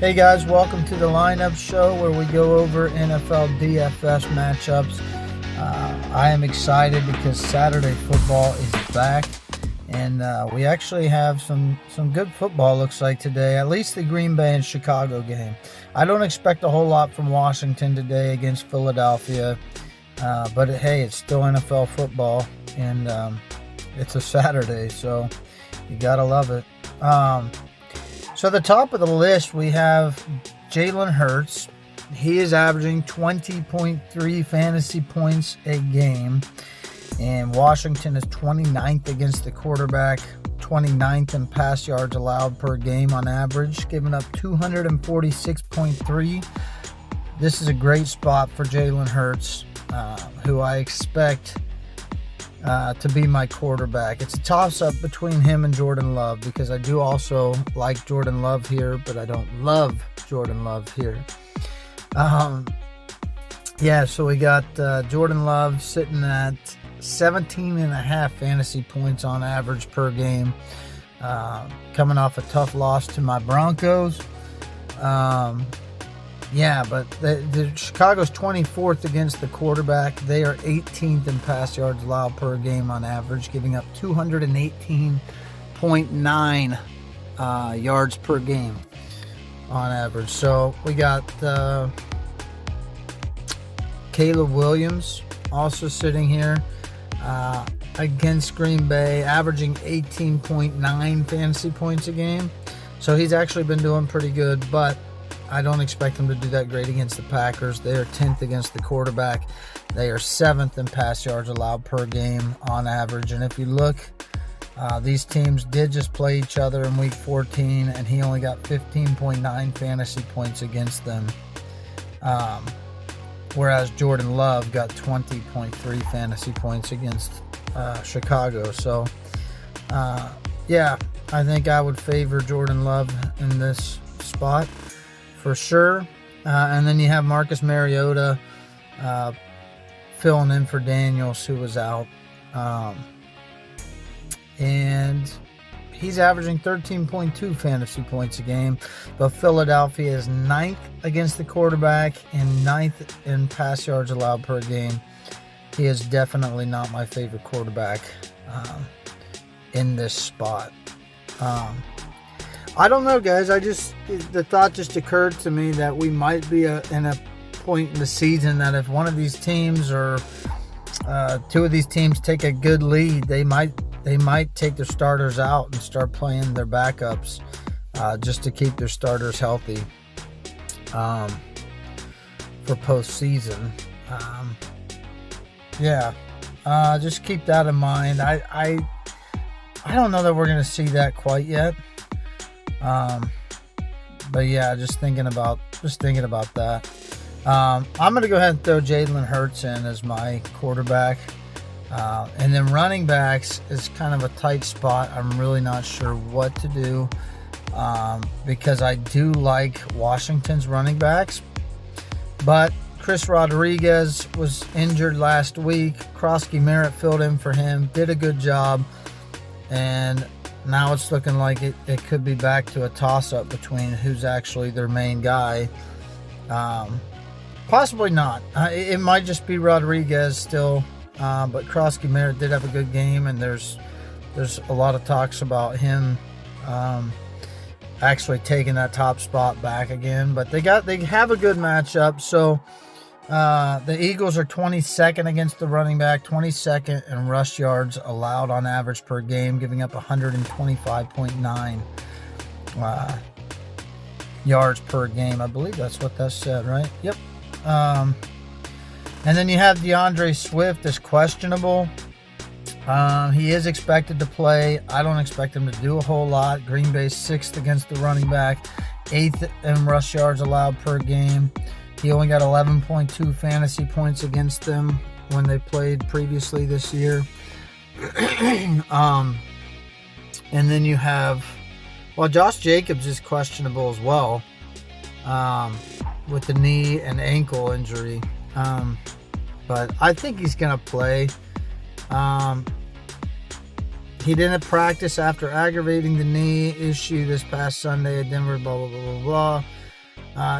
Hey guys, welcome to the Lineup Show where we go over NFL DFS matchups. I am excited because Saturday football is back, and we actually have some good football, looks like, today, at least the Green Bay and Chicago game. I don't expect a whole lot from Washington today against Philadelphia, but hey, it's still NFL football, and it's a Saturday, so you gotta love it. So at the top of the list, we have Jalen Hurts. He is averaging 20.3 fantasy points a game. And Washington is 29th against the quarterback, 29th in pass yards allowed per game on average, giving up 246.3. This is a great spot for Jalen Hurts, who I expect to be my quarterback. It's a toss-up between him and Jordan Love because I do also like Jordan Love here, but I don't love Jordan Love here. So we got Jordan Love sitting at 17.5 fantasy points on average per game, coming off a tough loss to my Broncos. But the Chicago's 24th against the quarterback. They are 18th in pass yards allowed per game on average, giving up 218.9 yards per game on average. So we got Caleb Williams also sitting here against Green Bay, averaging 18.9 fantasy points a game. So he's actually been doing pretty good, but I don't expect them to do that great against the Packers. They are 10th against the quarterback. They are 7th in pass yards allowed per game on average. And if you look, these teams did just play each other in Week 14, and he only got 15.9 fantasy points against them, whereas Jordan Love got 20.3 fantasy points against Chicago. So, I think I would favor Jordan Love in this spot for sure. And then you have Marcus Mariota filling in for Daniels, who was out. And he's averaging 13.2 fantasy points a game. But Philadelphia is 9th against the quarterback and 9th in pass yards allowed per game. He is definitely not my favorite quarterback in this spot. I don't know, guys. The thought just occurred to me that we might be in a point in the season that if one of these teams or two of these teams take a good lead, they might take their starters out and start playing their backups just to keep their starters healthy for postseason. Just keep that in mind. I don't know that we're going to see that quite yet. Just thinking about that. I'm going to go ahead and throw Jalen Hurts in as my quarterback. And then running backs is kind of a tight spot. I'm really not sure what to do because I do like Washington's running backs. But Chris Rodriguez was injured last week. Krosky Merritt filled in for him, did a good job. And now it's looking like it could be back to a toss-up between who's actually their main guy. Possibly not. It might just be Rodriguez still. But Krosky Merritt did have a good game, and there's a lot of talks about him actually taking that top spot back again. But they have a good matchup. So the Eagles are 22nd against the running back, 22nd in rush yards allowed on average per game, giving up 125.9 yards per game. I believe that's what that said, right? Yep. And then you have DeAndre Swift is questionable. He is expected to play. I don't expect him to do a whole lot. Green Bay's 6th against the running back, 8th in rush yards allowed per game. He only got 11.2 fantasy points against them when they played previously this year. And then you have, Josh Jacobs is questionable as well with the knee and ankle injury. But I think he's going to play. He didn't practice after aggravating the knee issue this past Sunday at Denver, blah, blah, blah, blah,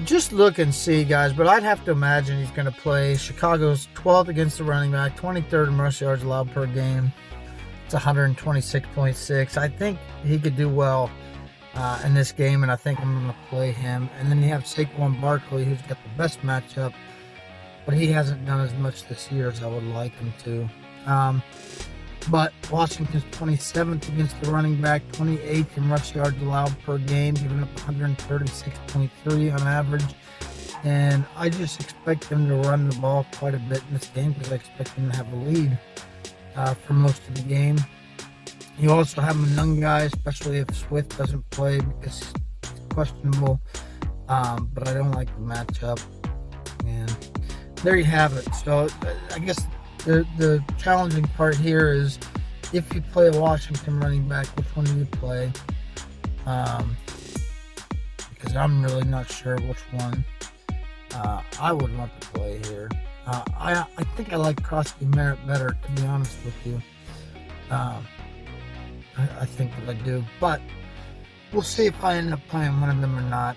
Just look and see, guys, but I'd have to imagine he's going to play. Chicago's 12th against the running back, 23rd in rush yards allowed per game. It's 126.6. I think he could do well in this game, and I think I'm going to play him. And then you have Saquon Barkley, who's got the best matchup, but he hasn't done as much this year as I would like him to. But Washington's 27th against the running back, 28th in rush yards allowed per game, giving up 136.3 on average. And I just expect them to run the ball quite a bit in this game because I expect them to have a lead for most of the game. You also have a young guy, especially if Swift doesn't play because it's questionable. But I don't like the matchup. And there you have it. So I guess the challenging part here is if you play a Washington running back, which one do you play? Because I'm really not sure which one I would want to play here. I think I like Crosby Merritt better, to be honest with you. I think that I do, but we'll see if I end up playing one of them or not.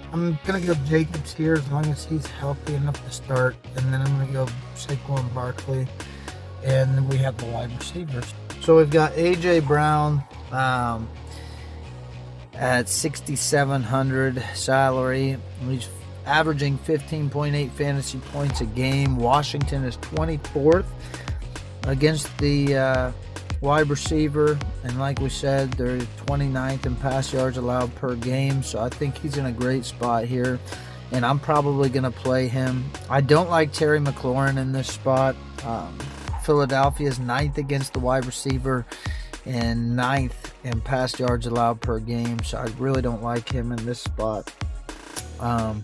I'm going to go Jacobs here as long as he's healthy enough to start, and then I'm going to go Saquon Barkley, and then we have the wide receivers. So we've got A.J. Brown at 6,700 salary. He's averaging 15.8 fantasy points a game. Washington is 24th against the wide receiver, and like we said, they're 29th in pass yards allowed per game, so I think he's in a great spot here, and I'm probably going to play him. I don't like Terry McLaurin in this spot. Philadelphia is 9th against the wide receiver and 9th in pass yards allowed per game, so I really don't like him in this spot. The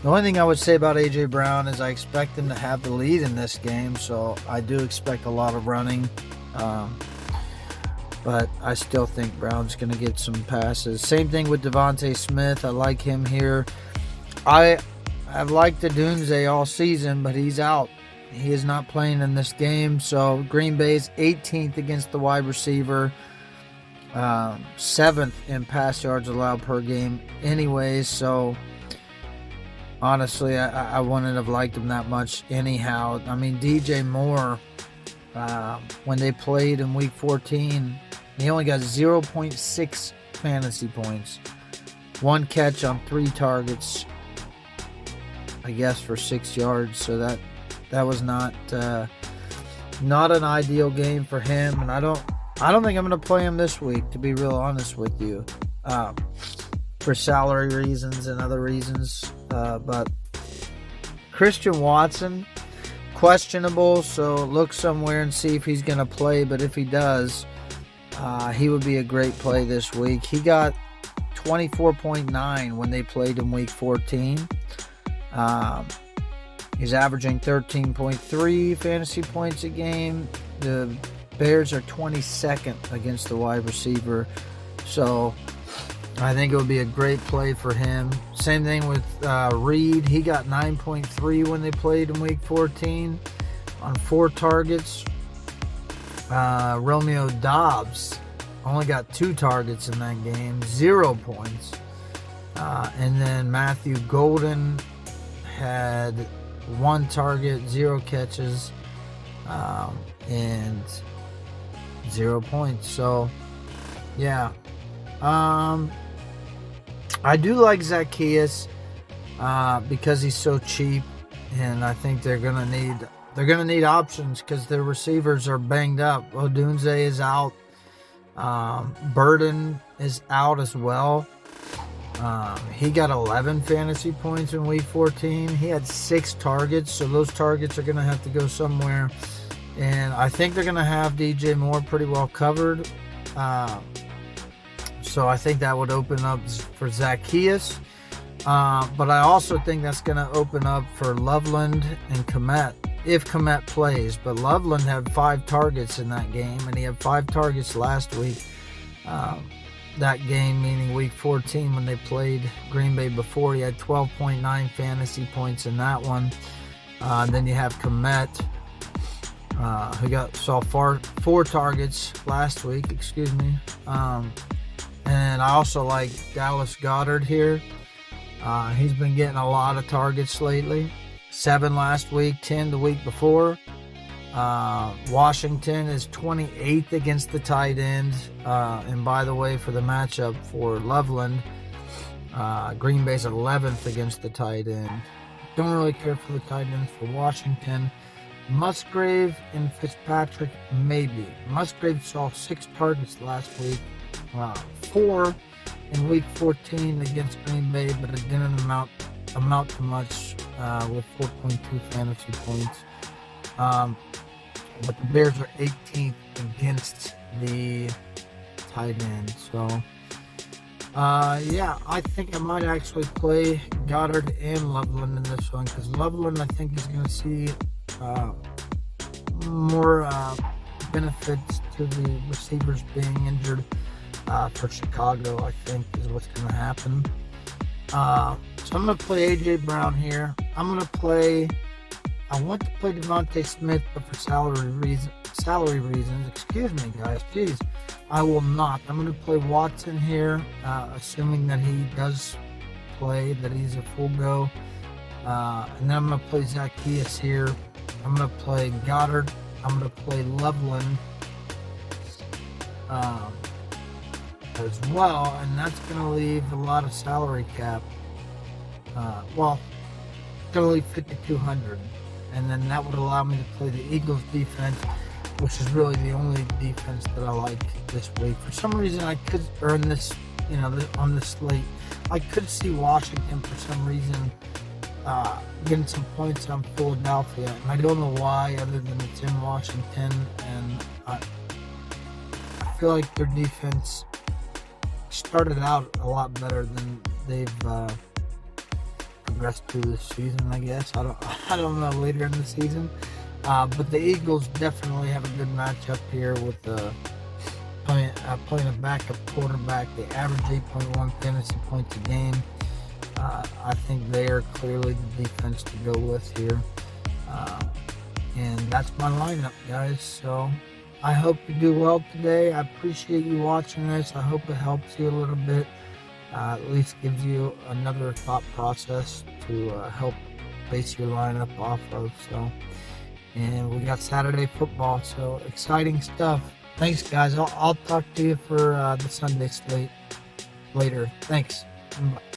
only thing I would say about A.J. Brown is I expect him to have the lead in this game, so I do expect a lot of running. But I still think Brown's going to get some passes. Same thing with Devontae Smith. I like him here. I've liked the Doomsday all season, but he's out. He is not playing in this game. So Green Bay's 18th against the wide receiver, 7th in pass yards allowed per game anyways. So honestly, I wouldn't have liked him that much anyhow. I mean, DJ Moore, when they played in week 14, he only got 0.6 fantasy points. 1 catch on 3 targets, I guess, for 6 yards. So that was not an ideal game for him. And I don't think I'm going to play him this week, to be real honest with you, for salary reasons and other reasons. But Christian Watson, questionable, so look somewhere and see if he's going to play. But if he does, he would be a great play this week. He got 24.9 when they played in week 14. He's averaging 13.3 fantasy points a game. The Bears are 22nd against the wide receiver, so I think it would be a great play for him. Same thing with Reed. He got 9.3 when they played in week 14 on 4 targets. Romeo Doubs only got 2 targets in that game, 0 points. And then Matthew Golden had 1 target, 0 catches, and 0 points. So, yeah. I do like Zacchaeus because he's so cheap, and I think they're gonna need options because their receivers are banged up. Odunze is out. Burden is out as well. He got 11 fantasy points in week 14. He had 6 targets, so those targets are gonna have to go somewhere. And I think they're gonna have DJ Moore pretty well covered. So I think that would open up for Zacchaeus. But I also think that's going to open up for Loveland and Kmet, if Kmet plays. But Loveland had 5 targets in that game, and he had 5 targets last week. That game, meaning week 14, when they played Green Bay before, he had 12.9 fantasy points in that one. Then you have Kmet, who saw 4 targets last week, And I also like Dallas Goedert here. He's been getting a lot of targets lately. 7 last week, 10 the week before. Washington is 28th against the tight ends. And by the way, for the matchup for Loveland, Green Bay's 11th against the tight end. Don't really care for the tight ends for Washington. Musgrave and Fitzpatrick, maybe. Musgrave saw 6 targets last week. 4 in week 14 against Green Bay, but it didn't amount to much with 4.2 fantasy points. But the Bears are 18th against the tight end. So, yeah, I think I might actually play Goddard and Loveland in this one, because Loveland, I think, is going to see more benefits to the receivers being injured for Chicago, I think, is what's going to happen. So I'm going to play A.J. Brown here. I want to play Devontae Smith, but for salary reasons, excuse me, guys, please, I will not. I'm going to play Watson here, assuming that he does play, that he's a full go. And then I'm going to play Zacchaeus here. I'm going to play Goddard. I'm going to play Loveland as well, and that's going to leave a lot of salary cap. Going to leave 5,200, and then that would allow me to play the Eagles defense, which is really the only defense that I like this week. For some reason, I could earn this, on this slate. I could see Washington for some reason getting some points on Philadelphia, and I don't know why, other than it's in Washington, and I feel like their defense started out a lot better than they've progressed through this season, I guess. I don't know later in the season, but the Eagles definitely have a good matchup here with playing a backup quarterback. They average 8.1 fantasy points a game. I think they are clearly the defense to go with here. And that's my lineup, guys. So I hope you do well today. I appreciate you watching this. I hope it helps you a little bit. At least gives you another thought process to help base your lineup off of. So, and we got Saturday football, so exciting stuff. Thanks, guys. I'll talk to you for the Sunday slate later. Thanks. Bye.